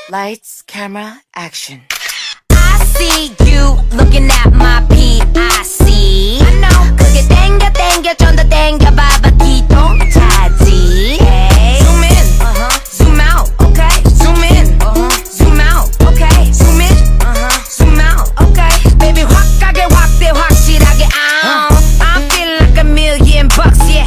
Lights, camera, action. I see you looking at my PIC. I know. 그게 땡겨 좀 더 땡겨봐봐 기동 차지. Hey. Zoom in, zoom out, okay. Zoom in, zoom out, okay. Zoom in, zoom out, okay. Baby 확 가게 확대 확실하게 I'm feeling like $1,000,000, yeah.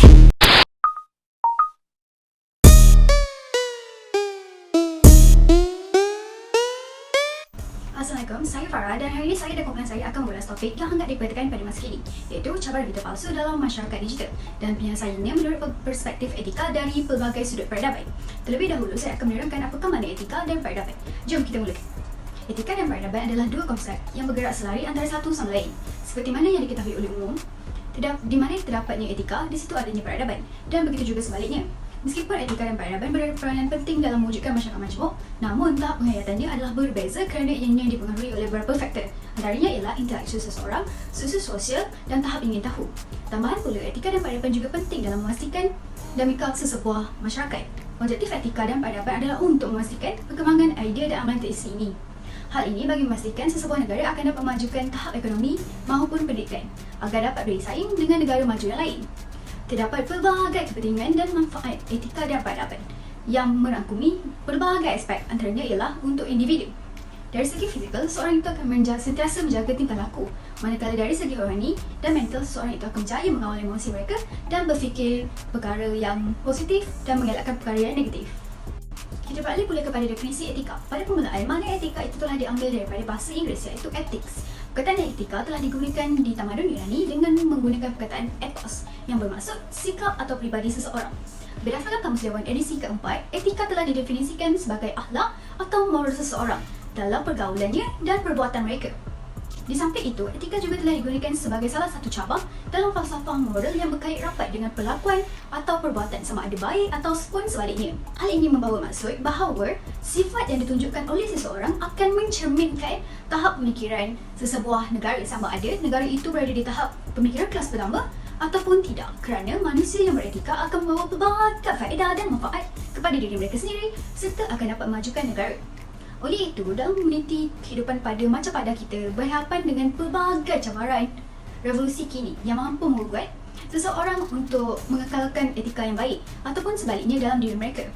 Assalamualaikum, saya Farah dan hari ini saya dan kumpulan saya akan mengulas topik yang hangat diperhatikan pada masa kini, iaitu cabaran berita palsu dalam masyarakat digital, dan penyelesaiannya menurut perspektif etika dari pelbagai sudut peradaban. Terlebih dahulu, saya akan menerangkan apakah makna etika dan peradaban. Jom kita mulakan. Etika dan peradaban adalah dua konsep yang bergerak selari antara satu sama lain. Seperti mana yang diketahui oleh umum, di mana terdapatnya etika, di situ adanya peradaban, dan begitu juga sebaliknya. Meskipun etika dan peradaban berperanan penting dalam mewujudkan masyarakat majmuk, namun tahap penghayatannya adalah berbeza kerana ianya dipengaruhi oleh beberapa faktor. Antaranya ialah interaksi seseorang, susu sosial dan tahap ingin tahu. Tambahan pula, etika dan peradaban juga penting dalam memastikan dinamika sesebuah masyarakat. Objektif etika dan peradaban adalah untuk memastikan perkembangan idea dan amalan terisi ini. Hal ini bagi memastikan sesebuah negara akan dapat memajukan tahap ekonomi maupun pendidikan agar dapat bersaing dengan negara maju yang lain. Terdapat pelbagai kepentingan dan manfaat etika dan peradaban yang merangkumi pelbagai aspek, antaranya ialah untuk individu. Dari segi fizikal, seorang itu akan sentiasa menjaga tingkah laku, manakala dari segi rohani dan mental, seorang itu akan berjaya mengawal emosi mereka dan berfikir perkara yang positif dan mengelakkan perkara yang negatif. Kita beralih pula kepada definisi etika. Pada permulaan, makna etika itu telah diambil daripada bahasa Inggeris iaitu ethics. Perkataan etika telah digunakan di tamadun Yunani dengan menggunakan perkataan ethos yang bermaksud sikap atau pribadi seseorang. Berdasarkan Kamus Dewan edisi keempat, etika telah didefinisikan sebagai akhlak atau moral seseorang dalam pergaulannya dan perbuatan mereka. Di samping itu, etika juga telah digunakan sebagai salah satu cabang dalam falsafah moral yang berkait rapat dengan perlakuan atau perbuatan sama ada baik atau pun sebaliknya. Hal ini membawa maksud bahawa sifat yang ditunjukkan oleh seseorang akan mencerminkan tahap pemikiran sesebuah negara, sama ada negara itu berada di tahap pemikiran kelas pertama ataupun tidak, kerana manusia yang beretika akan membawa pelbagai faedah dan manfaat kepada diri mereka sendiri serta akan dapat memajukan negara. Oleh itu, dalam meniti kehidupan pada macam pada kita berhadapan dengan pelbagai cabaran revolusi kini yang mampu membuat seseorang untuk mengekalkan etika yang baik ataupun sebaliknya dalam diri mereka.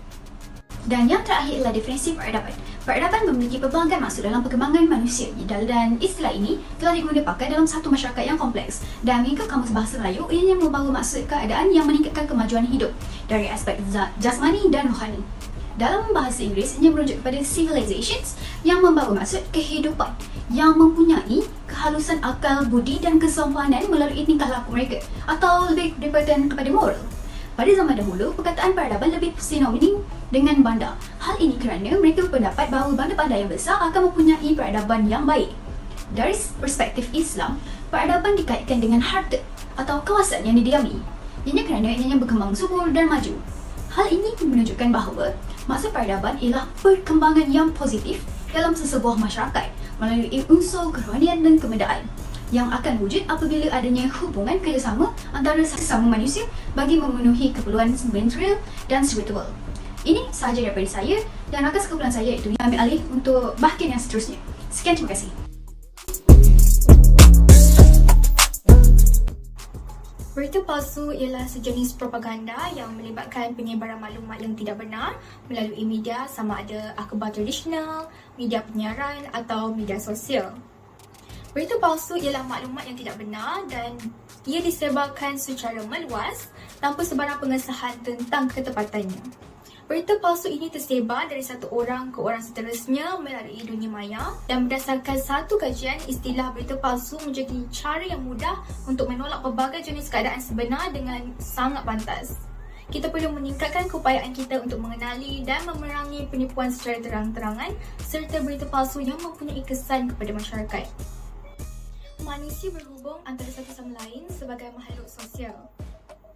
Dan yang terakhir ialah definisi peradaban. Peradaban memiliki pelbagai maksud dalam perkembangan manusia, dan istilah ini telah digunakan pakai dalam satu masyarakat yang kompleks. Dan mengikut Kamus Bahasa Melayu, ianya membawa maksud keadaan yang meningkatkan kemajuan hidup dari aspek jasmani dan rohani. Dalam bahasa Inggeris, ia merujuk kepada civilizations yang membawa maksud kehidupan yang mempunyai kehalusan akal, budi dan kesompanan melalui tingkah laku mereka, atau lebih berpatuan kepada moral. Pada zaman dahulu, perkataan peradaban lebih sinonim dengan bandar. Hal ini kerana mereka berpendapat bahawa bandar-bandar yang besar akan mempunyai peradaban yang baik. Dari perspektif Islam, peradaban dikaitkan dengan harta atau kawasan yang didiami. Ianya kerana ianya berkembang subur dan maju. Hal ini menunjukkan bahawa maksud peradaban ialah perkembangan yang positif dalam sesebuah masyarakat melalui unsur kerohanian dan kemedaan yang akan wujud apabila adanya hubungan kerjasama antara sesama manusia bagi memenuhi keperluan material dan spiritual. Ini sahaja daripada saya dan rakan sekumpulan saya itu yang ambil alih untuk bahagian yang seterusnya. Sekian, terima kasih. Berita palsu ialah sejenis propaganda yang melibatkan penyebaran maklumat yang tidak benar melalui media, sama ada akhbar tradisional, media penyiaran atau media sosial. Berita palsu ialah maklumat yang tidak benar dan ia disebarkan secara meluas tanpa sebarang pengesahan tentang ketepatannya. Berita palsu ini tersebar dari satu orang ke orang seterusnya melalui dunia maya, dan berdasarkan satu kajian, istilah berita palsu menjadi cara yang mudah untuk menolak pelbagai jenis keadaan sebenar dengan sangat pantas. Kita perlu meningkatkan keupayaan kita untuk mengenali dan memerangi penipuan secara terang-terangan serta berita palsu yang mempunyai kesan kepada masyarakat. Manusia berhubung antara satu sama lain sebagai makhluk sosial.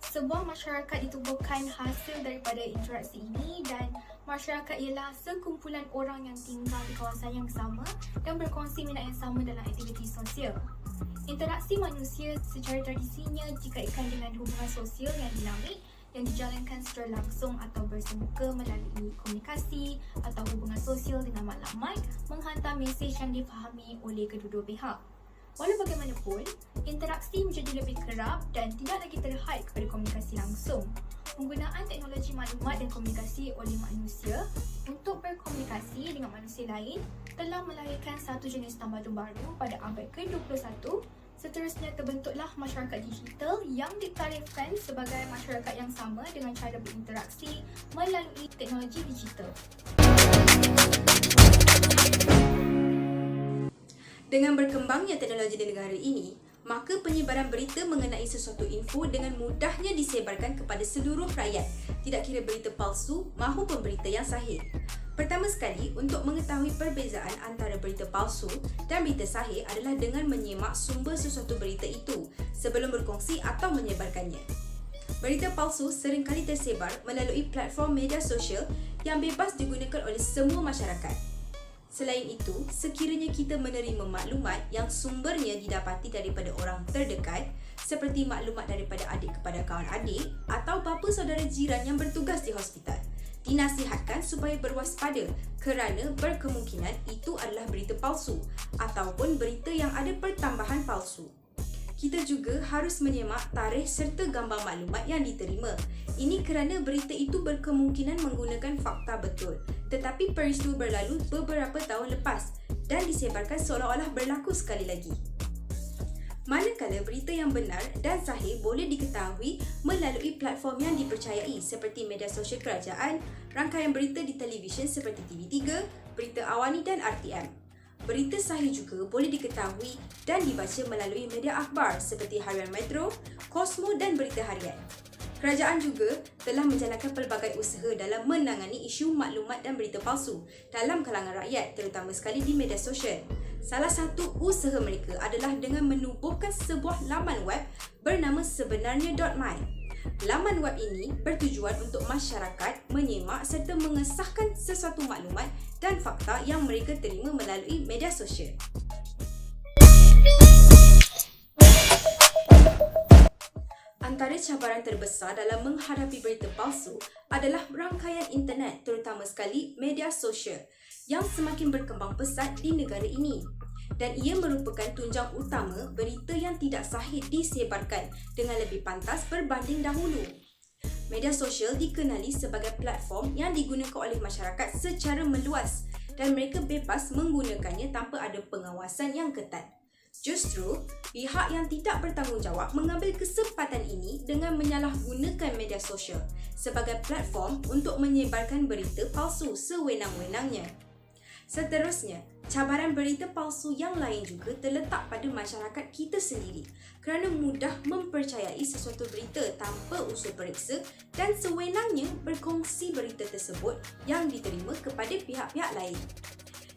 Sebuah masyarakat ditubuhkan hasil daripada interaksi ini, dan masyarakat ialah sekumpulan orang yang tinggal di kawasan yang sama dan berkongsi minat yang sama dalam aktiviti sosial. Interaksi manusia secara tradisinya dikaitkan dengan hubungan sosial yang dinamik yang dijalankan secara langsung atau bersemuka melalui komunikasi atau hubungan sosial dengan maklumat menghantar mesej yang difahami oleh kedua-dua pihak. Walau bagaimanapun, interaksi menjadi lebih kerap dan tidak lagi terhad kepada komunikasi langsung. Penggunaan teknologi maklumat dan komunikasi oleh manusia untuk berkomunikasi dengan manusia lain telah melahirkan satu jenis tamadun baru pada abad ke-21. Seterusnya terbentuklah masyarakat digital yang ditarifkan sebagai masyarakat yang sama dengan cara berinteraksi melalui teknologi digital. Dengan berkembangnya teknologi di negara ini, maka penyebaran berita mengenai sesuatu info dengan mudahnya disebarkan kepada seluruh rakyat, tidak kira berita palsu maupun berita yang sahih. Pertama sekali, untuk mengetahui perbezaan antara berita palsu dan berita sahih adalah dengan menyemak sumber sesuatu berita itu sebelum berkongsi atau menyebarkannya. Berita palsu seringkali tersebar melalui platform media sosial yang bebas digunakan oleh semua masyarakat. Selain itu, sekiranya kita menerima maklumat yang sumbernya didapati daripada orang terdekat, seperti maklumat daripada adik kepada kawan adik atau bapa saudara jiran yang bertugas di hospital, dinasihatkan supaya berwaspada kerana berkemungkinan itu adalah berita palsu ataupun berita yang ada pertambahan palsu. Kita juga harus menyemak tarikh serta gambar maklumat yang diterima. Ini kerana berita itu berkemungkinan menggunakan fakta betul, tetapi peristiwa berlalu beberapa tahun lepas dan disebarkan seolah-olah berlaku sekali lagi. Manakala berita yang benar dan sahih boleh diketahui melalui platform yang dipercayai seperti media sosial kerajaan, rangkaian berita di televisyen seperti TV3, Berita Awani dan RTM. Berita sahih juga boleh diketahui dan dibaca melalui media akhbar seperti Harian Metro, Cosmo dan Berita Harian. Kerajaan juga telah menjalankan pelbagai usaha dalam menangani isu maklumat dan berita palsu dalam kalangan rakyat, terutama sekali di media sosial. Salah satu usaha mereka adalah dengan menubuhkan sebuah laman web bernama sebenarnya.my. Laman web ini bertujuan untuk masyarakat menyemak serta mengesahkan sesuatu maklumat dan fakta yang mereka terima melalui media sosial. Antara cabaran terbesar dalam menghadapi berita palsu adalah rangkaian internet, terutama sekali media sosial yang semakin berkembang pesat di negara ini. Dan ia merupakan tunjang utama berita yang tidak sahih disebarkan dengan lebih pantas berbanding dahulu. Media sosial dikenali sebagai platform yang digunakan oleh masyarakat secara meluas dan mereka bebas menggunakannya tanpa ada pengawasan yang ketat. Justru, pihak yang tidak bertanggungjawab mengambil kesempatan ini dengan menyalahgunakan media sosial sebagai platform untuk menyebarkan berita palsu sewenang-wenangnya. Seterusnya, cabaran berita palsu yang lain juga terletak pada masyarakat kita sendiri kerana mudah mempercayai sesuatu berita tanpa usul periksa dan sewenangnya berkongsi berita tersebut yang diterima kepada pihak-pihak lain.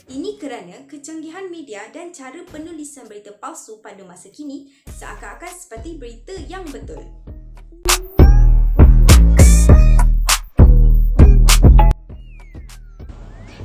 Ini kerana kecanggihan media dan cara penulisan berita palsu pada masa kini seakan-akan seperti berita yang betul.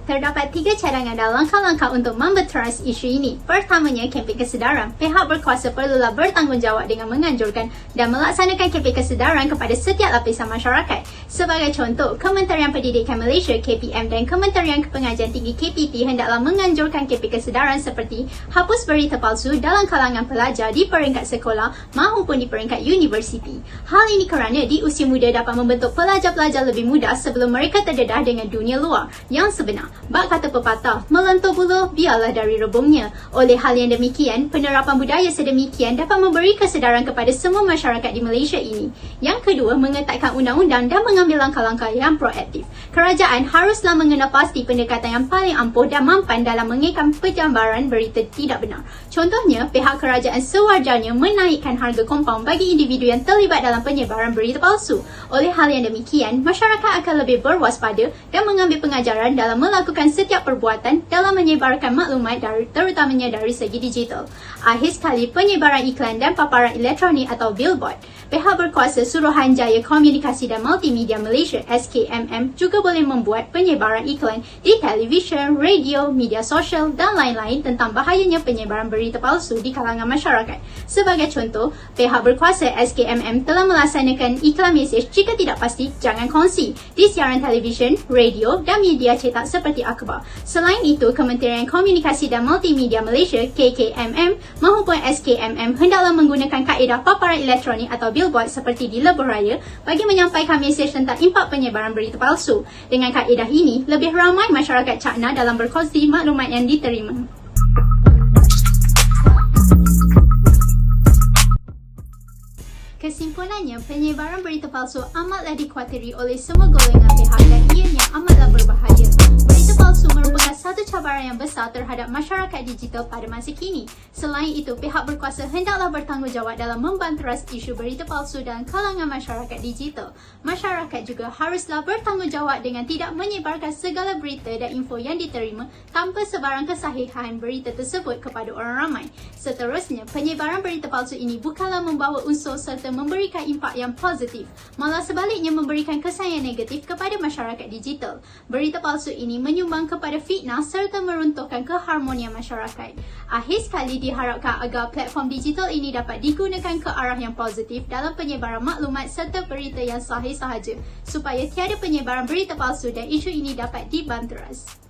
Terdapat 3 cadangan dan langkah-langkah untuk membeteras isu ini. Pertamanya, kempen kesedaran. Pihak berkuasa perlulah bertanggungjawab dengan menganjurkan dan melaksanakan kempen kesedaran kepada setiap lapisan masyarakat. Sebagai contoh, Kementerian Pendidikan Malaysia KPM dan Kementerian Pengajian Tinggi KPP hendaklah menganjurkan kempen kesedaran seperti hapus berita palsu dalam kalangan pelajar di peringkat sekolah maupun di peringkat universiti. Hal ini kerana di usia muda dapat membentuk pelajar-pelajar lebih muda sebelum mereka terdedah dengan dunia luar yang sebenar. Bak kata pepatah, melentur bulu biarlah dari rebungnya. Oleh hal yang demikian, penerapan budaya sedemikian dapat memberi kesedaran kepada semua masyarakat di Malaysia ini. Yang kedua, mengetatkan undang-undang dan mengambil langkah-langkah yang proaktif. Kerajaan haruslah mengenal pasti pendekatan yang paling ampuh dan mampan dalam mengekang penjambaran berita tidak benar. Contohnya, pihak kerajaan sewajarnya menaikkan harga kompaun bagi individu yang terlibat dalam penyebaran berita palsu. Oleh hal yang demikian, masyarakat akan lebih berwaspada dan mengambil pengajaran dalam melakukan setiap perbuatan dalam menyebarkan maklumat terutamanya dari segi digital. Akhir sekali, penyebaran iklan dan paparan elektronik atau billboard. pihak berkuasa Suruhanjaya Komunikasi dan Multimedia Malaysia SKMM juga boleh membuat penyebaran iklan di televisyen, radio, media sosial dan lain-lain tentang bahayanya penyebaran berita palsu di kalangan masyarakat. Sebagai contoh, pihak berkuasa SKMM telah melaksanakan iklan mesej jika tidak pasti jangan kongsi di siaran televisyen, radio dan media cetak seperti akhbar. Selain itu, Kementerian Komunikasi dan Multimedia Malaysia KKMM maupun SKMM hendaklah menggunakan kaedah paparan elektronik atau billboard seperti di lebuh raya bagi menyampaikan mesej tentang impak penyebaran berita palsu. Dengan kaedah ini, lebih ramai masyarakat cakna dalam berkongsi maklumat yang diterima. Kesimpulannya, penyebaran berita palsu amatlah dikhawatiri oleh semua golongan pihak dan ianya amatlah berbahaya. Berita palsu merupakan satu cabaran yang besar terhadap masyarakat digital pada masa kini. Selain itu, pihak berkuasa hendaklah bertanggungjawab dalam membanteras isu berita palsu dalam kalangan masyarakat digital. Masyarakat juga haruslah bertanggungjawab dengan tidak menyebarkan segala berita dan info yang diterima tanpa sebarang kesahihan berita tersebut kepada orang ramai. Seterusnya, penyebaran berita palsu ini bukanlah membawa unsur serta memberikan impak yang positif, malah sebaliknya memberikan kesan yang negatif kepada masyarakat digital. Berita palsu ini menyumbang kepada fitnah serta meruntuhkan keharmonian masyarakat. Akhir sekali, diharapkan agar platform digital ini dapat digunakan ke arah yang positif dalam penyebaran maklumat serta berita yang sahih sahaja, supaya tiada penyebaran berita palsu dan isu ini dapat dibanteras.